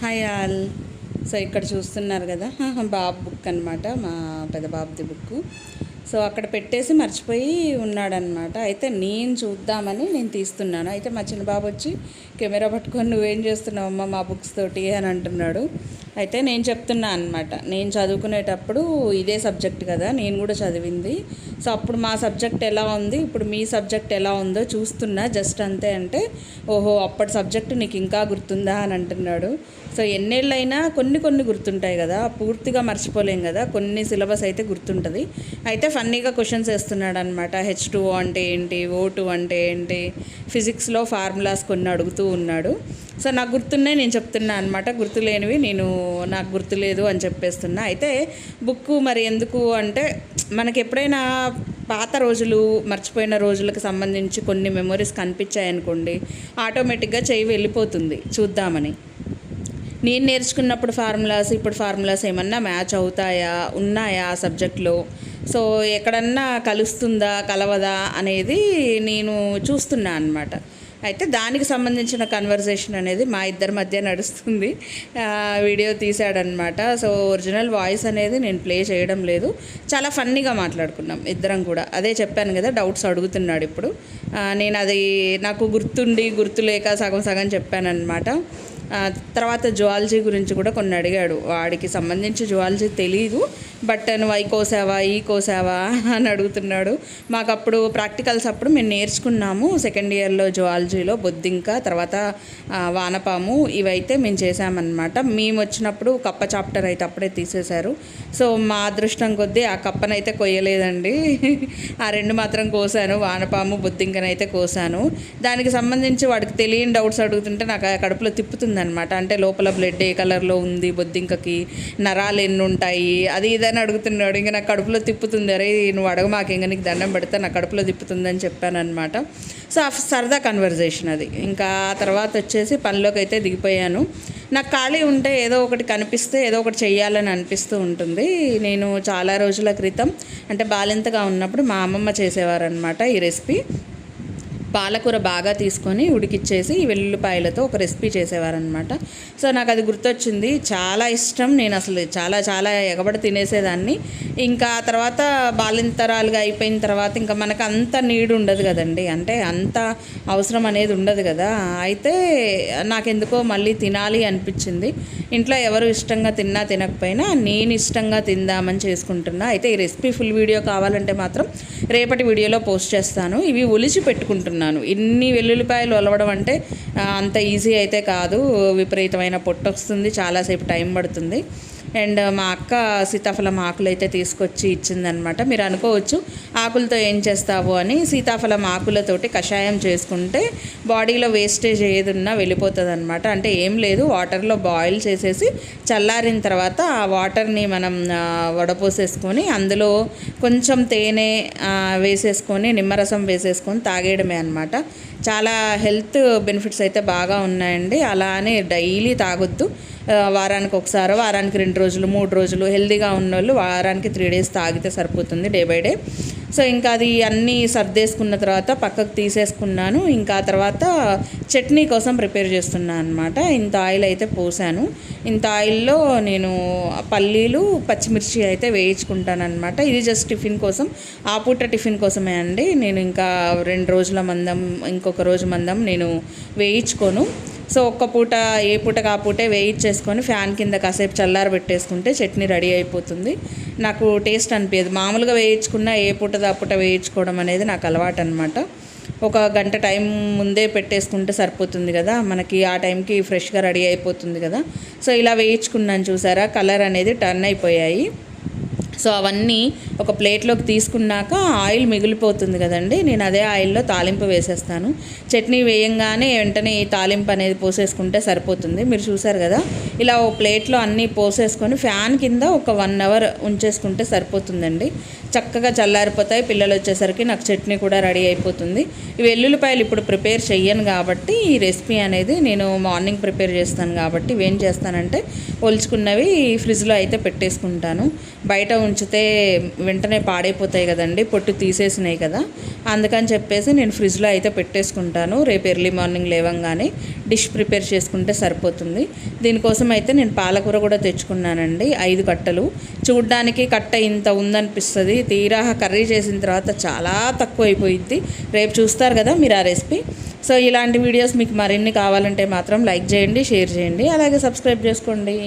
Hi all. So ఇక్కడ చూస్తున్నారు కదా, బాబు బుక్ అనమాట, మా పెద్ద బాబుది బుక్. సో అక్కడ పెట్టేసి మర్చిపోయి ఉన్నాడనమాట. అయితే నేను చూద్దామని నేను తీస్తున్నాను. అయితే మా చిన్న బాబు వచ్చి కెమెరా పట్టుకొని నువ్వేం చేస్తున్నావు అమ్మ మా బుక్స్ తోటి అని అంటున్నాడు. అయితే నేను చెప్తున్నా అనమాట, నేను చదువుకునేటప్పుడు ఇదే సబ్జెక్ట్ కదా నేను కూడా చదివింది. సో అప్పుడు మా సబ్జెక్ట్ ఎలా ఉంది, ఇప్పుడు మీ సబ్జెక్ట్ ఎలా ఉందో చూస్తున్నా జస్ట్ అంతే. అంటే ఓహో అప్పటి సబ్జెక్టు నీకు ఇంకా గుర్తుందా అని అంటున్నాడు. సో ఎన్నేళ్ళైనా కొన్ని కొన్ని గుర్తుంటాయి కదా, పూర్తిగా మర్చిపోలేం కదా, కొన్ని సిలబస్ అయితే గుర్తుంటుంది. అయితే ఫన్నీగా క్వశ్చన్స్ వేస్తున్నాడు అనమాట. H2O అంటే ఏంటి, O2 అంటే ఏంటి, ఫిజిక్స్లో ఫార్ములాస్ కొన్ని అడుగుతూ ఉన్నాడు. సో నాకు గుర్తున్నాయి నేను చెప్తున్నా అనమాట, గుర్తులేనివి నాకు గుర్తులేదు అని చెప్పేస్తున్నా. అయితే బుక్ మరి ఎందుకు అంటే, మనకి ఎప్పుడైనా పాత రోజులు, మర్చిపోయిన రోజులకు సంబంధించి కొన్ని మెమొరీస్ కనిపించాయనుకోండి, ఆటోమేటిక్గా చేయి వెళ్ళిపోతుంది చూద్దామని. నేను నేర్చుకున్నప్పుడు ఫార్ములాస్ ఇప్పుడు ఫార్ములాస్ ఏమన్నా మ్యాచ్ అవుతాయా, ఉన్నాయా ఆ సబ్జెక్ట్లో, సో ఎక్కడన్నా కలుస్తుందా కలవదా అనేది నేను చూస్తున్నా అనమాట. అయితే దానికి సంబంధించిన కన్వర్జేషన్ అనేది మా ఇద్దరి మధ్య నడుస్తుంది. వీడియో తీశాడనమాట. సో ఒరిజినల్ వాయిస్ అనేది నేను ప్లే చేయడం లేదు. చాలా ఫన్నీగా మాట్లాడుకున్నాం ఇద్దరం కూడా. అదే చెప్పాను కదా, డౌట్స్ అడుగుతున్నాడు ఇప్పుడు. నేను అది నాకు గుర్తుండి గుర్తులేక సగం సగం చెప్పానన్నమాట. తర్వాత జువాలజీ గురించి కూడా కొన్ని అడిగాడు. వాడికి సంబంధించి జువాలజీ తెలీదు, బట్ నువ్వు అవి కోసావా ఈ కోసావా అని అడుగుతున్నాడు. మాకు అప్పుడు ప్రాక్టికల్స్ అప్పుడు మేము నేర్చుకున్నాము సెకండ్ ఇయర్లో జువాలజీలో బొద్దింక, తర్వాత వానపాము, ఇవైతే మేము చేసామన్నమాట. మేము వచ్చినప్పుడు కప్ప చాప్టర్ అయితే అప్పుడే తీసేశారు. సో మా అదృష్టం కొద్దీ ఆ కప్పనైతే కొయ్యలేదండి. ఆ రెండు మాత్రం కోసాను, వానపాము బొద్దింకనైతే కోసాను. దానికి సంబంధించి వాడికి తెలియని డౌట్స్ అడుగుతుంటే నాకు కడుపులో తిప్పుతుంది అనమాట. అంటే లోపల బ్లడ్ ఏ కలర్లో ఉంది, బొద్దింకకి నరాలు ఎన్ని ఉంటాయి, అది ఇదని అడుగుతున్నాడు. ఇంకా నాకు కడుపులో తిప్పుతుంది. అరే నువ్వు అడగ మాకు, ఇంకా నీకు దండం పెడితే నాకు కడుపులో తిప్పుతుందని చెప్పాను అనమాట. సో ఆ సరదా కన్వర్జేషన్ అది. ఇంకా తర్వాత వచ్చేసి పనిలోకి అయితే దిగిపోయాను. నాకు ఖాళీ ఉంటే ఏదో ఒకటి కనిపిస్తే ఏదో ఒకటి చెయ్యాలని అనిపిస్తూ ఉంటుంది. నేను చాలా రోజుల క్రితం, అంటే బాలింతగా ఉన్నప్పుడు మా అమ్మమ్మ చేసేవారనమాట ఈ రెసిపీ. పాలకూర బాగా తీసుకొని ఉడికిచ్చేసి వెల్లుల్లిపాయలతో ఒక రెసిపీ చేసేవారనమాట. సో నాకు అది గుర్తొచ్చింది, చాలా ఇష్టం. నేను అసలు చాలా చాలా ఎగబడి తినేసేదాన్ని. ఇంకా తర్వాత బాలింతరాలుగా అయిపోయిన తర్వాత ఇంకా మనకు అంత నీడు ఉండదు కదండి, అంటే అంత అవసరం అనేది ఉండదు కదా. అయితే నాకెందుకో మళ్ళీ తినాలి అనిపించింది. ఇంట్లో ఎవరు ఇష్టంగా తిన్నా తినకపోయినా నేను ఇష్టంగా తిందామని చేసుకుంటున్నా. అయితే ఈ రెసిపీ ఫుల్ వీడియో కావాలంటే మాత్రం రేపటి వీడియోలో పోస్ట్ చేస్తాను. ఇవి ఒలిచి పెట్టుకుంటున్నాను. ఇన్ని వెల్లుల్లిపాయలు ఒలవడం అంటే అంత ఈజీ అయితే కాదు. విపరీతమైన పొట్టు వస్తుంది, చాలాసేపు టైం పడుతుంది. అండ్ మా అక్క సీతాఫలం ఆకులు అయితే తీసుకొచ్చి ఇచ్చిందనమాట. మీరు అనుకోవచ్చు ఆకులతో ఏం చేస్తావు అని. సీతాఫలం ఆకులతోటి కషాయం చేసుకుంటే బాడీలో వేస్టేజ్ ఏది ఉన్నా వెళ్ళిపోతుంది అనమాట. అంటే ఏం లేదు, వాటర్లో బాయిల్ చేసేసి చల్లారిన తర్వాత ఆ వాటర్ని మనం వడపోసేసుకొని అందులో కొంచెం తేనె వేసేసుకొని నిమ్మరసం వేసేసుకొని తాగేయడమే అనమాట. చాలా హెల్త్ బెనిఫిట్స్ అయితే బాగా ఉన్నాయండి. అలా అని డైలీ తాగొద్దు. వారానికి ఒకసారి, వారానికి 2 రోజులు 3 రోజులు, హెల్తీగా ఉన్నోళ్ళు వారానికి 3 డేస్ తాగితే సరిపోతుంది డే బై డే. సో ఇంకా అది అన్నీ సర్దేసుకున్న తర్వాత పక్కకు తీసేసుకున్నాను. ఇంకా తర్వాత చట్నీ కోసం ప్రిపేర్ చేస్తున్నాను అనమాట. ఇంత ఆయిల్ అయితే పోసాను. ఇంత ఆయిల్లో నేను పల్లీలు పచ్చిమిర్చి అయితే వేయించుకుంటాను అనమాట. ఇది జస్ట్ టిఫిన్ కోసం, ఆ పూట టిఫిన్ కోసమే అండి. నేను ఇంకా 2 రోజుల మందం, ఇంకొక రోజు మందం నేను వేయించుకోను. సో ఒక్క పూట, ఏ పూటకు ఆ పూటే వేయించేసుకొని ఫ్యాన్ కింద కాసేపు చల్లార పెట్టేసుకుంటే చట్నీ రెడీ అయిపోతుంది. నాకు టేస్ట్ అనిపించదు. మామూలుగా వేయించుకున్న ఏ పూటది ఆ పూట వేయించుకోవడం అనేది నాకు అలవాటు అనమాట. ఒక గంట టైం ముందే పెట్టేసుకుంటే సరిపోతుంది కదా, మనకి ఆ టైంకి ఫ్రెష్గా రెడీ అయిపోతుంది కదా. సో ఇలా వేయించుకున్నాను, చూసారా కలర్ అనేది టర్న్ అయిపోయాయి. సో అవన్నీ ఒక ప్లేట్లోకి తీసుకున్నాక ఆయిల్ మిగిలిపోతుంది కదండి, నేను అదే ఆయిల్లో తాలింపు వేసేస్తాను. చట్నీ వేయంగానే వెంటనే ఈ తాలింపు అనేది పోసేసుకుంటే సరిపోతుంది. మీరు చూసారు కదా, ఇలా ఓ ప్లేట్లో అన్నీ పోసేసుకొని ఫ్యాన్ కింద ఒక 1 అవర్ ఉంచేసుకుంటే సరిపోతుందండి. చక్కగా చల్లారిపోతాయి. పిల్లలు వచ్చేసరికి నాకు చట్నీ కూడా రెడీ అయిపోతుంది. ఈ వెల్లుల్లిపాయలు ఇప్పుడు ప్రిపేర్ చెయ్యను కాబట్టి ఈ రెసిపీ అనేది నేను మార్నింగ్ ప్రిపేర్ చేస్తాను కాబట్టి ఇవేం చేస్తానంటే ఒలుచుకున్నవి ఫ్రిడ్జ్లో అయితే పెట్టేసుకుంటాను. బయట ఉంచితే వెంటనే పాడైపోతాయి కదండి, పొట్టు తీసేసినాయి కదా. అందుకని చెప్పేసి నేను ఫ్రిడ్జ్లో అయితే పెట్టేసుకుంటాను. రేపు ఎర్లీ మార్నింగ్ లేవంగానే డిష్ ప్రిపేర్ చేసుకుంటే సరిపోతుంది. దీనికోసం అయితే నేను పాలకూర కూడా తెచ్చుకున్నానండి, 5 కట్టలు. చూడ్డానికి కట్ట ఇంత ఉందనిపిస్తుంది, తీరా కర్రీ చేసిన తర్వాత చాలా తక్కువ అయిపోయింది. రేపు చూస్తారు కదా మీరు ఆ రెసిపీ. సో ఇలాంటి వీడియోస్ మీకు మరిన్ని కావాలంటే మాత్రం లైక్ చేయండి, షేర్ చేయండి, అలాగే సబ్స్క్రైబ్ చేసుకోండి.